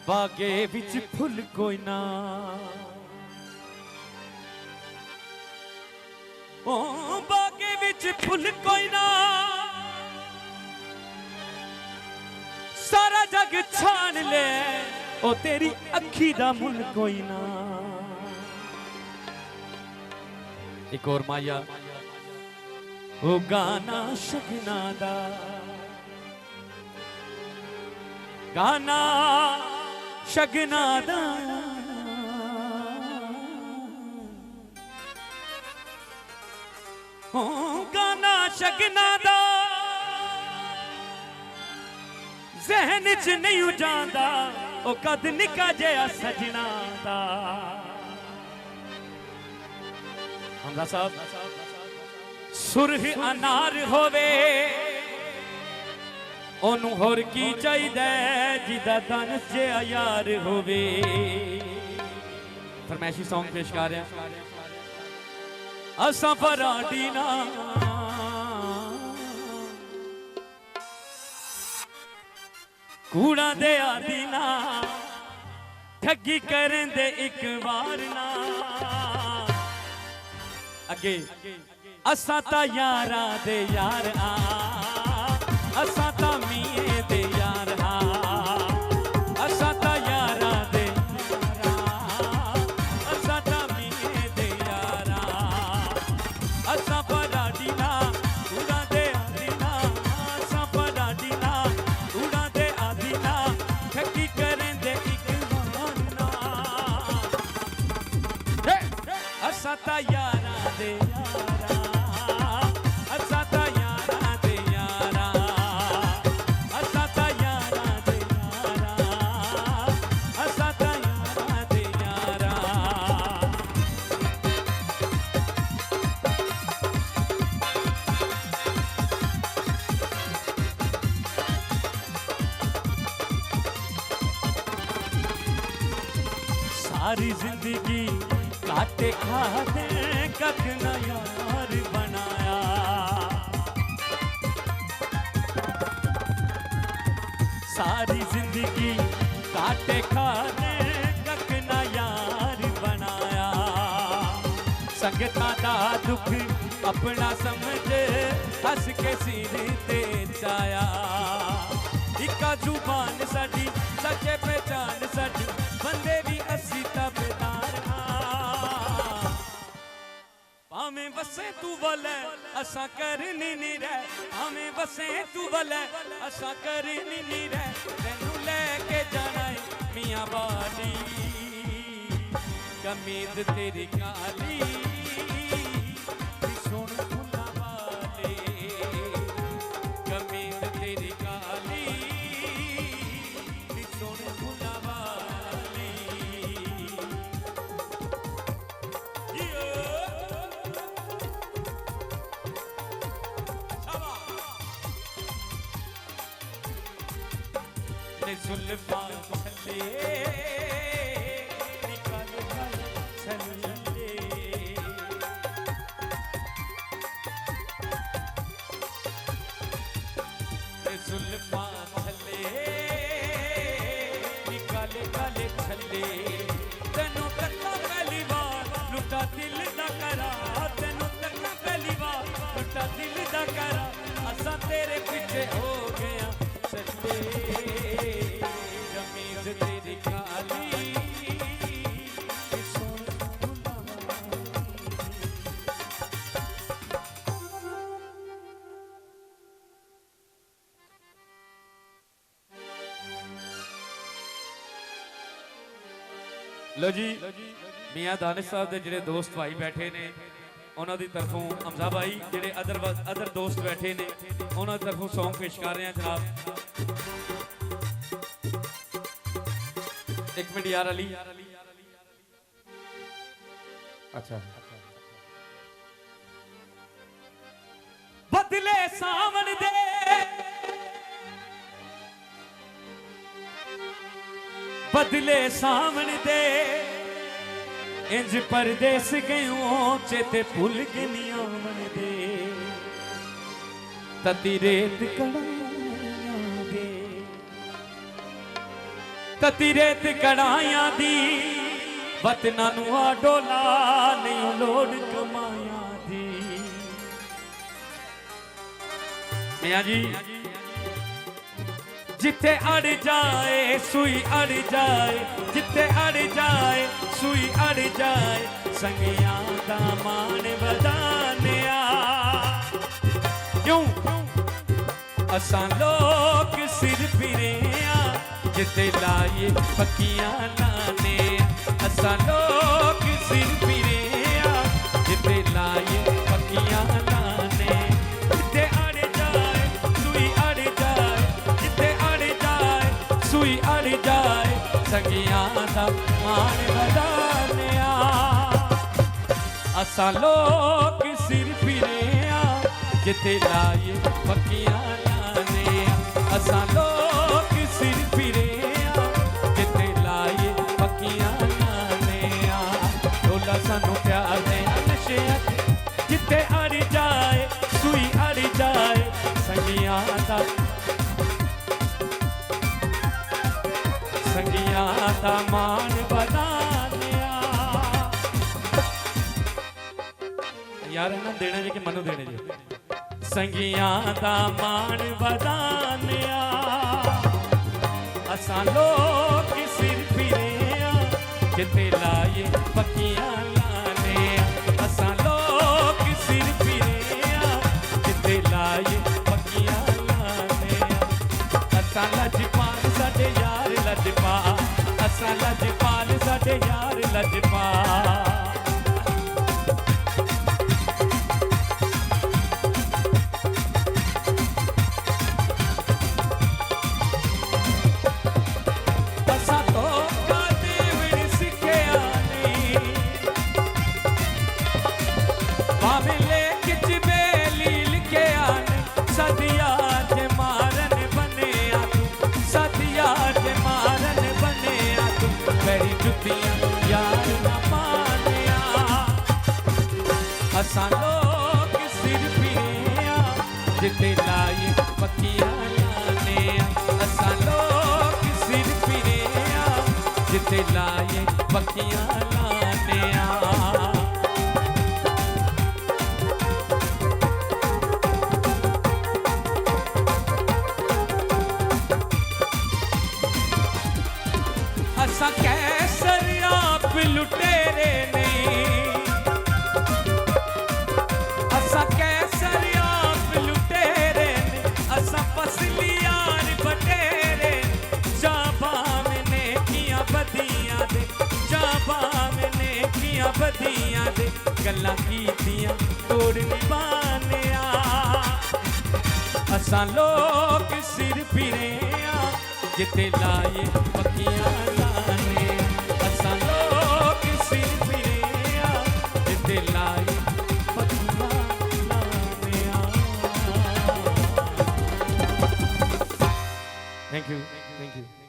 बागे विच फुल कोई ना, ओ बागे विच फुल कोई ना, सारा जग छान ले ओ तेरी अखी दा मुल कोई ना। एक और माया ओ गाना शगना दा, गाना शगना दा, ओ गाना शगना दा, जहन च नहीं उजांदा ओ कद निका जया सजना दा। हमदा साहब सुरह अनार होवे ओनू होर की चाहिदा जिदा तन च यार होवे। फरमैशी सॉन्ग पेश कर रहे हैं असा पराडी ना, कूड़ा दे आदि ना, ठगी करें दे एक बार ना। अगे असा ता यारा दे यार आ, असा ता मिये दे यार आ, असा ता यारा दे यार आ, असा ता मिये दे यार आ। असा पराडी ना कूड़ा दे आदि ना, असा पराडी ना कूड़ा दे आदि ना, ठगी करें दे एक बार ना। असा ता यारा दे यारा, असा ता यारा दे यारा, असा ता यारा दे यारा, असा ता यारा दे यारा। सारी जिंदगी काटे खाते कख न यार बनाया, सारी जिंदगी काटे खाते कख न यार बनाया। संगता दा दुख अपना समझ हस के सिर ते चाया। इका जुबान साडी सच्चे पहचान साडी, बंदे भी असी तबेदार हाँ। भावें बसे तू वलै असा करनी नी रह, भावें बसे तू वलै असा करनी नी रह। तेनू लैके जाना है मियां बाली, कमीज तेरी काली सुन फुल्ला वाले, कमीज तेरी काली सुन फुल्ला वाली। जुल्फा छले निकाल छले, जुल्फा छले निकाले काले छले। तेनों तक्का पहली बार लुटा दिल दा करा, तेनों तक्का पहली बार लुटा दिल दा करा। असा तेरे पीछे हो गया छले, कमीज तेरी काली लो जी। मियां दानिश साहब के जिहड़े दोस्त भाई बैठे ने उन्हों की तरफों हमजा भाई जिहड़े अदर दोस्त बैठे ने उन्होंने तरफों सॉन्ग पेश कर रहे हैं जनाब। एक मिनट यार अली, अच्छा बदले सावन दे बदले सावन दे इंज परदेस गयो चेते भुल के नियामन दे तती रेत कड़ागे तती रेत कड़ाइया दी वतना नू आ डोला नहीं लोड़ कमाया दी। मियां जी जिथे अड़ जाए सुई अड़ जाए, जिथे अड़ जाए सुई अड़ जाए, संगियां दा मान वधाने क्यों असां लोग सिर फिरे जिथे लाए पक्कियां लाने, असां लोग सिर फिरे जिथे लाए पक्कियां लाने। जिथे अड़ जाए सुई अड़ जाए, जिथे अड़ जाए सुई अड़ जाए, संगियां दा मान वधाने असां लोग सिर फिरे जिथे लाए पक्कियां लाने, असां लोग सिर फिरे जिथे लाए पक्कियां लाने। डोला सानू प्यार दे नशे जिथे अड़ जाए सुई अड़ जाए, संगियां दा मान वधाने यार ना देना जी कि मनु देने जी। संगियां दा मान वधाने असां लोग सिर फिरे जिथे लाए पक्कियां लाने, असां लोग सिर फिरे जिथे लाए पक्कियां लाने। असां लजपाल साडे यार लजपाल, असां लजपाल साडे यार लजपाल। असां लोग सिर फिरे जिथे लाए पक्कियां लाने, असां लोग सिर फिरे जिथे लाए पक्कियां लाने। असां कैसर आप लुटेरे ने, बदियां दे गल्लां कीतियां तोड़ निभाने असां लोग सिर फिरे जिथे लाए पक्कियां लाने, असां लोग सिर फिरे जिथे लाए पक्कियां लाने। Thank you, thank you.